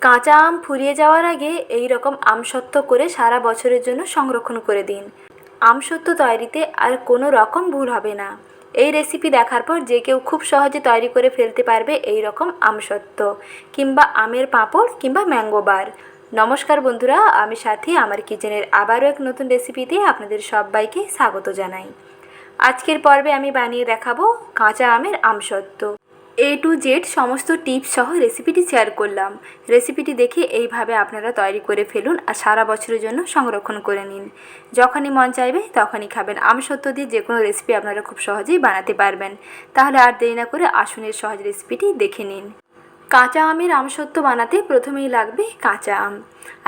কাঁচা আম ফুরিয়ে যাওয়ার আগে এই রকম আমসত্ত্ব করে সারা বছরের জন্য সংরক্ষণ করে দিন। আমসত্ত্ব তৈরিতে আর কোনো রকম ভুল হবে না। এই রেসিপি দেখার পর যে কেউ খুব সহজে তৈরি করে ফেলতে পারবে এই রকম আমসত্ত্ব কিংবা আমের পাঁপড় কিংবা ম্যাঙ্গো বার। নমস্কার বন্ধুরা, আমি সাথী আমার কিচেনের আবারও এক নতুন রেসিপিতে আপনাদের সবাইকে স্বাগত জানাই। আজকের পর্বে আমি বানিয়ে দেখাবো কাঁচা আমের আমসত্ত্ব। A to Z সমস্ত টিপস সহ রেসিপিটি শেয়ার করলাম। রেসিপিটি দেখে এইভাবে আপনারা তৈরি করে ফেলুন আর সারা বছরের জন্য সংরক্ষণ করে নিন। যখনই মন চাইবে তখনই খাবেন। আমসত্ত্ব দিয়ে যে কোনো রেসিপি আপনারা খুব সহজেই বানাতে পারবেন। তাহলে আর দেরি না করে আসুন এর সহজ রেসিপিটি দেখে নিন। কাঁচা আমের আমসত্ত্ব বানাতে প্রথমেই লাগবে কাঁচা আম।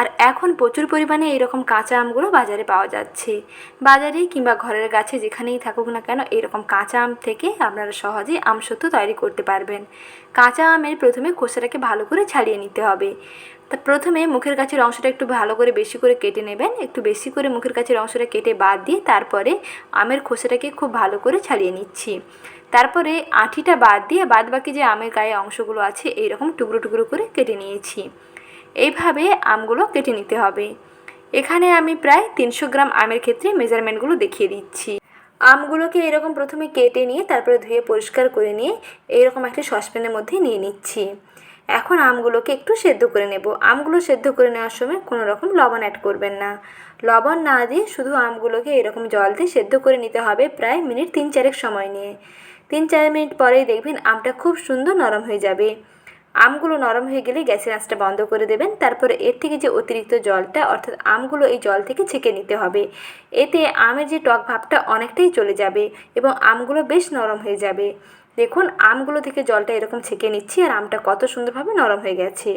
আর এখন প্রচুর পরিমাণে এইরকম কাঁচা আমগুলো বাজারে পাওয়া যাচ্ছে। বাজারে কিংবা ঘরের গাছে যেখানেই থাকুক না কেন এরকম কাঁচা আম থেকে আপনারা সহজেই আমসত্ত্ব তৈরি করতে পারবেন। কাঁচা আমের প্রথমে খোসাটাকে ভালো করে ছাড়িয়ে নিতে হবে। তা প্রথমে মুখের কাছের অংশটা একটু ভালো করে বেশি করে কেটে নেবেন। একটু বেশি করে মুখের কাছের অংশটা কেটে বাদ দিয়ে তারপরে আমের খোসাটাকে খুব ভালো করে ছাড়িয়ে নিচ্ছি। তারপরে আঁটিটা বাদ দিয়ে বাদ বাকি যে আমের গায়ে অংশগুলো আছে এইরকম টুকরো টুকরো করে কেটে নিয়েছি। এইভাবে আমগুলো কেটে নিতে হবে। এখানে আমি প্রায় 300 গ্রাম আমের ক্ষেত্রে মেজারমেন্টগুলো দেখিয়ে দিচ্ছি। আমগুলোকে এরকম প্রথমে কেটে নিয়ে তারপরে ধুয়ে পরিষ্কার করে নিয়ে এইরকম একটা সসপ্যানের মধ্যে নিয়ে নিচ্ছি। এখন আমগুলোকে একটু সেদ্ধ করে নেব। আমগুলো সেদ্ধ করে নেওয়ার সময় কোনো রকম লবণ অ্যাড করবেন না। লবণ না দিয়ে শুধু আমগুলোকে এরকম জল দিয়ে সেদ্ধ করে নিতে হবে প্রায় মিনিট 3-4 সময় নিয়ে। 3-4 মিনিট পরেই দেখবেন আমটা খুব সুন্দর নরম হয়ে যাবে। আমগুলো নরম হয়ে গেলে গ্যাসের আঁচটা বন্ধ করে দেবেন। তারপরে এর থেকে যে অতিরিক্ত জলটা অর্থাৎ আমগুলো এই জল থেকে ছেঁকে নিতে হবে। এতে আমের যে টক ভাবটা অনেকটাই চলে যাবে এবং আমগুলো বেশ নরম হয়ে যাবে। দেখুন আমগুলো থেকে জলটা এরকম ছেঁকে নিচ্ছি আর আমটা কত সুন্দরভাবে নরম হয়ে গেছে।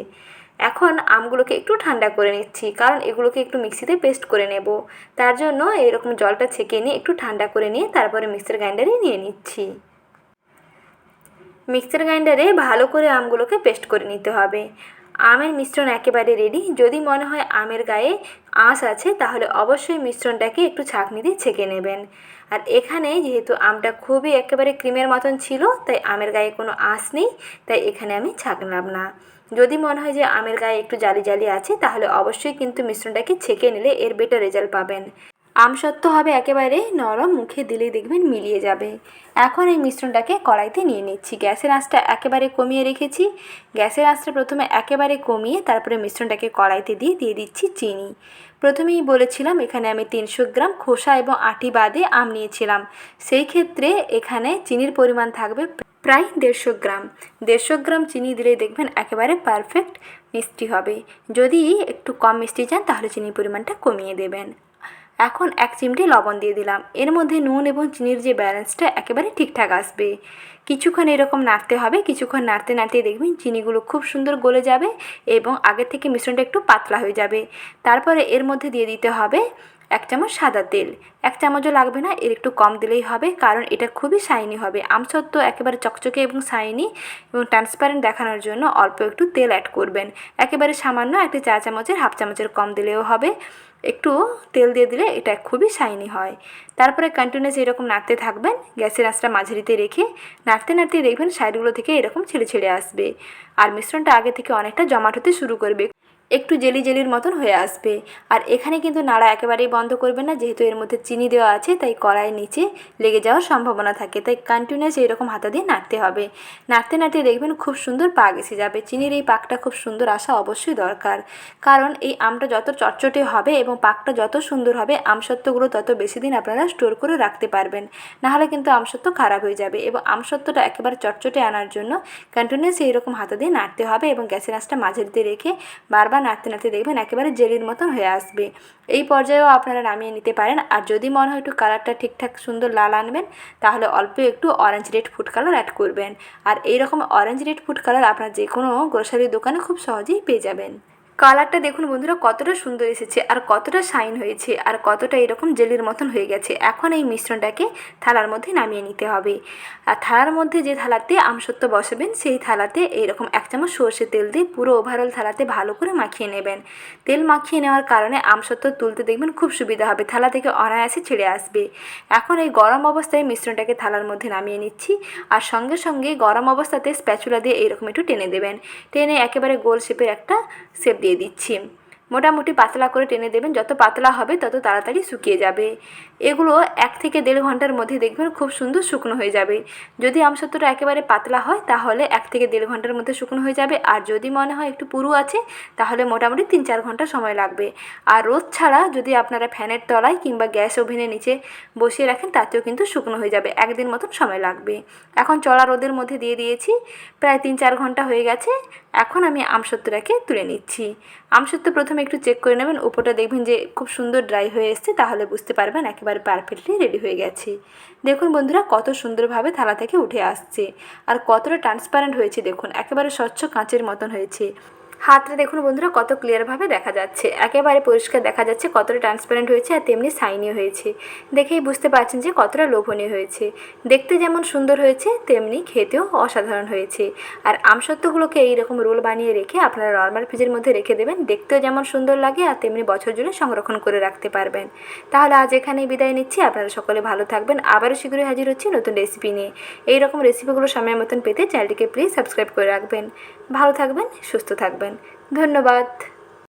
এখন আমগুলোকে একটু ঠান্ডা করে নিচ্ছি, কারণ এগুলোকে একটু মিক্সিতে পেস্ট করে নেব। তার জন্য এরকম জলটা ছেঁকে নিয়ে একটু ঠান্ডা করে নিয়ে তারপরে মিক্সার গ্রাইন্ডারে নিয়ে নিচ্ছি। মিক্সার গ্রাইন্ডারে ভালো করে আমগুলোকে পেস্ট করে নিতে হবে। আমের মিশ্রণ একেবারে রেডি। যদি মনে হয় আমের গায়ে আঁশ আছে তাহলে অবশ্যই মিশ্রণটাকে একটু ছাঁকনি দিয়ে ছেঁকে নেবেন। আর এখানে যেহেতু আমটা খুবই একেবারে ক্রিমের মতন ছিল তাই আমের গায়ে কোনো আঁশ নেই, তাই এখানে আমি ছাঁকলাম না। যদি মনে হয় যে আমের গায়ে একটু জালি জালি আছে তাহলে অবশ্যই কিন্তু মিশ্রণটাকে ছেঁকে নিলে এর বেটার রেজাল্ট পাবেন। আমসত্ত্ব হবে একেবারে নরম, মুখে দিলেই দেখবেন মিলিয়ে যাবে। এখন এই মিশ্রণটাকে কড়াইতে নিয়ে নিচ্ছি। গ্যাসের আঁচটা একেবারে কমিয়ে রেখেছি। গ্যাসের আঁচটা প্রথমে একেবারে কমিয়ে তারপরে মিশ্রণটাকে কড়াইতে দিয়ে দিচ্ছি চিনি। প্রথমেই বলেছিলাম এখানে আমি 300 গ্রাম খোসা এবং আটি বাদে আম নিয়েছিলাম। সেই ক্ষেত্রে এখানে চিনির পরিমাণ থাকবে প্রায় 150 গ্রাম। 150 গ্রাম চিনি দিলে দেখবেন একেবারে পারফেক্ট মিষ্টি হবে। যদি একটু কম মিষ্টি চান তাহলে চিনির পরিমাণটা কমিয়ে দেবেন। এখন 1 চিমটে লবণ দিয়ে দিলাম। এর মধ্যে নুন এবং চিনির যে ব্যালেন্সটা একেবারে ঠিকঠাক আসবে। কিছুক্ষণ এরকম নাড়তে হবে। কিছুক্ষণ নাড়তে নাড়তে দেখবেন চিনিগুলো খুব সুন্দর গলে যাবে এবং আগের থেকে মিশ্রণটা একটু পাতলা হয়ে যাবে। তারপরে এর মধ্যে দিয়ে দিতে হবে 1 চামচ সাদা তেল। 1 চামচও লাগবে না, এর একটু কম দিলেই হবে, কারণ এটা খুবই শাইনি হবে। আমসত্ত্ব একেবারে চকচকে এবং শাইনি এবং ট্রান্সপারেন্ট দেখানোর জন্য অল্প একটু তেল অ্যাড করবেন। একেবারে সামান্য 1 চা চামচের 1/2 চামচের কম দিলেও হবে। একটু তেল দিয়ে দিলে এটা খুবই শাইনি হয়। তারপরে কন্টিনিউয়াস এরকম নাড়তে থাকবেন। গ্যাসের আঁচটা মাঝারিতে রেখে নাড়তে নাড়তে দেখবেন সাইডগুলো থেকে এরকম ছেড়ে ছেড়ে আসবে আর মিশ্রণটা আগে থেকে অনেকটা জমাট হতে শুরু করবে, একটু জেলি জেলির মতন হয়ে আসবে। আর এখানে কিন্তু নাড়া একেবারেই বন্ধ করবেন না, যেহেতু এর মধ্যে চিনি দেওয়া আছে তাই কড়াইয়ের নিচে লেগে যাওয়ার সম্ভাবনা থাকে। তাই কন্টিনিউয়াস এরকম হাতা দিয়ে নাড়তে হবে। নাড়তে নাড়তে দেখবেন খুব সুন্দর পাক এসে যাবে। চিনির এই পাকটা খুব সুন্দর আসা অবশ্যই দরকার, কারণ এই আমটা যত চটচটে হবে এবং পাকটা যত সুন্দর হবে আমসত্ত্বগুলো তত বেশি দিন আপনারা স্টোর করে রাখতে পারবেন। নাহলে কিন্তু আমসত্ত্ব খারাপ হয়ে যাবে। এবং আমসত্ত্বটা একেবারে চটচটে আনার জন্য কন্টিনিউয়াস এইরকম হাতা দিয়ে নাড়তে হবে এবং গ্যাসের আঁচটা মাঝারিতে রেখে বারবার নাড়তে নাড়তে দেখবেন একেবারে জেলির মতন হয়ে আসবে। এই পর্যায়েও আপনারা নামিয়ে নিতে পারেন। আর যদি মনে হয় একটু কালারটা ঠিকঠাক সুন্দর লাল আনবেন তাহলে অল্প একটু orange red food colour add করবেন। আর এইরকম অরেঞ্জ রেড ফুড কালার আপনার যে কোনো গ্রোসারির দোকানে খুব সহজেই পেয়ে যাবেন। কালারটা দেখুন বন্ধুরা কতটা সুন্দর এসেছে আর কতটা শাইন হয়েছে আর কতটা এরকম জেলির মতন হয়ে গেছে। এখন এই মিশ্রণটাকে থালার মধ্যে নামিয়ে নিতে হবে। আর থালার মধ্যে যে থালাতে আমসত্ত্ব বসাবেন সেই থালাতে এইরকম 1 চামচ সর্ষের তেল দিয়ে পুরো ওভারঅল থালাতে ভালো করে মাখিয়ে নেবেন। তেল মাখিয়ে নেওয়ার কারণে আমসত্ত্ব তুলতে দেখবেন খুব সুবিধা হবে, থালা থেকে অনায়াসে ছেড়ে আসবে। এখন এই গরম অবস্থায় মিশ্রণটাকে থালার মধ্যে নামিয়ে নিচ্ছি আর সঙ্গে সঙ্গে গরম অবস্থাতে স্প্যাচুলা দিয়ে এইরকম একটু টেনে দেবেন। টেনে একেবারে গোল শেপের একটা শেপ দিয়ে দিচ্ছি। মোটামুটি পাতলা করে টেনে দেবেন, যত পাতলা হবে তত তাড়াতাড়ি শুকিয়ে যাবে। এগুলো 1 থেকে 1.5 ঘন্টার মধ্যে দেখবেন খুব সুন্দর শুকনো হয়ে যাবে। যদি আমসত্ত্বটা একেবারে পাতলা হয় তাহলে 1 থেকে 1.5 ঘন্টার মধ্যে শুকনো হয়ে যাবে, আর যদি মনে হয় একটু পুরু আছে তাহলে মোটামুটি 3-4 ঘন্টা সময় লাগবে। আর রোদ ছাড়া যদি আপনারা ফ্যানের তলায় কিংবা গ্যাস ওভেনের নিচে বসিয়ে রাখেন তাতেও কিন্তু শুকনো হয়ে যাবে, 1 দিন মতন সময় লাগবে। এখন চড়া রোদের মধ্যে দিয়ে দিয়েছি, প্রায় 3-4 ঘন্টা হয়ে গেছে। এখন আমি আমসত্ত্বটাকে তুলে নিচ্ছি। আমসত্ত্ব প্রথমে একটু চেক করে নেবেন, উপরটা দেখবেন যে খুব সুন্দর ড্রাই হয়ে এসছে, তাহলে বুঝতে পারবেন একেবারে পারফেক্টলি রেডি হয়ে গেছে। দেখুন বন্ধুরা কত সুন্দরভাবে থালা থেকে উঠে আসছে আর কতটা ট্রান্সপারেন্ট হয়েছে, দেখুন একেবারে স্বচ্ছ কাঁচের মতন হয়েছে। হাতটা দেখুন বন্ধুরা কত ক্লিয়ারভাবে দেখা যাচ্ছে, একেবারে পরিষ্কার দেখা যাচ্ছে কতটা ট্রান্সপারেন্ট হয়েছে আর তেমনি শাইনিও হয়েছে। দেখেই বুঝতে পারছেন যে কতটা লোভনীয় হয়েছে। দেখতে যেমন সুন্দর হয়েছে তেমনি খেতেও অসাধারণ হয়েছে। আর আমসত্ত্বগুলোকে এইরকম রোল বানিয়ে রেখে আপনারা নর্মাল ফ্রিজের মধ্যে রেখে দেবেন, দেখতেও যেমন সুন্দর লাগে আর তেমনি বছর জুড়ে সংরক্ষণ করে রাখতে পারবেন। তাহলে আজ এখানেই বিদায় নিচ্ছি, আপনারা সকলে ভালো থাকবেন। আবারও শীঘ্রই হাজির হচ্ছি নতুন রেসিপি নিয়ে। এইরকম রেসিপিগুলো সময় মতন পেতে চ্যানেলটিকে প্লিজ সাবস্ক্রাইব করে রাখবেন। ভালো থাকবেন, সুস্থ থাকবেন। ধন্যবাদ।